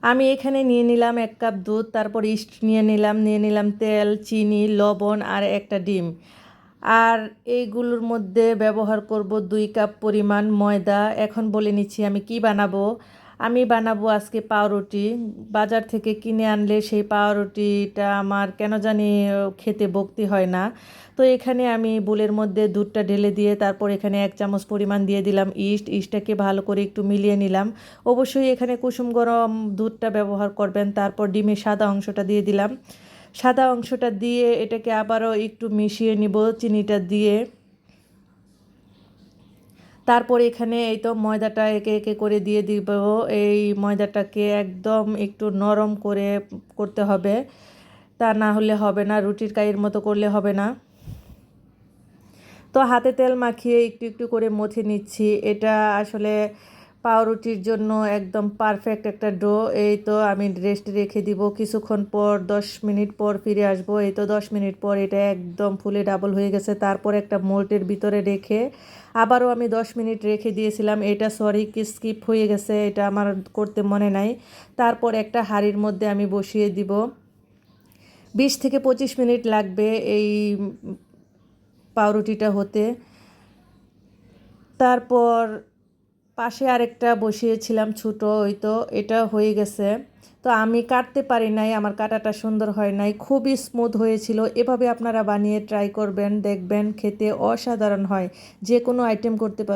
আমি এখানে নিয়ে নিলাম 1 কাপ দুধ, তারপর ইস্ট নিয়ে নিলাম তেল, চিনি, লবণ আর একটা ডিম। আর এইগুলোর মধ্যে ব্যবহার করব 2 কাপ পরিমাণ ময়দা। এখন বলে নিচ্ছি আমি কি বানাবো। আমি বানাবো আজকে পাউরুটি। বাজার থেকে কিনে আনলে সেই পাউরুটিটা আমার কেন জানি খেতে ভক্তি হয় না। তো এখানে আমি বোলের মধ্যে দুধটা ঢেলে দিয়ে তারপর এখানে 1 চামচ পরিমাণ দিয়ে দিলাম ইস্টটাকে ভালো করে একটু মিলিয়ে নিলাম। অবশ্যই এখানে কুসুম গরম দুধটা ব্যবহার করবেন। তারপর ডিমের সাদা অংশটা দিয়ে দিলাম। সাদা অংশটা দিয়ে এটাকে আবারও একটু মিশিয়ে নিব চিনিটা দিয়ে। তারপর এখানে এই তো ময়দাটা একে একে করে দিয়ে দিব। এই ময়দাটাকে একদম একটু নরম করে করতে হবে, তা না হলে হবে না, রুটির কাইয়ের মতো করলে হবে না। তো হাতে তেল মাখিয়ে একটু একটু করে মথে নিচ্ছি। এটা আসলে পাউরুটির জন্য একদম পারফেক্ট একটা ডো। এই তো আমি রেস্টে রেখে দিব কিছুক্ষণ পর, 10 মিনিট পর ফিরে আসব। এই তো 10 মিনিট পর এটা একদম ফুলে ডাবল হয়ে গেছে। তারপর একটা মোল্ডের ভিতরে রেখে আবারও আমি 10 মিনিট রেখে দিয়েছিলাম। এটা সরি স্কিপ হয়ে গেছে, এটা আমার করতে মনে নাই। তারপর একটা হাঁড়ির মধ্যে আমি বসিয়ে দিব। 20 থেকে 25 মিনিট লাগবে এই পাউরুটিটা হতে। তারপর পাশে আরেকটা বসিয়েছিলাম ছোটো, ওই তো এটা হয়ে গেছে। তো আমি কাটতে পারি নাই, আমার কাটাটা সুন্দর হয় নাই, খুবই স্মুথ হয়েছিল। এভাবে আপনারা বানিয়ে ট্রাই করবেন, দেখবেন খেতে অসাধারণ হয়। যে কোনো আইটেম করতে পারবেন।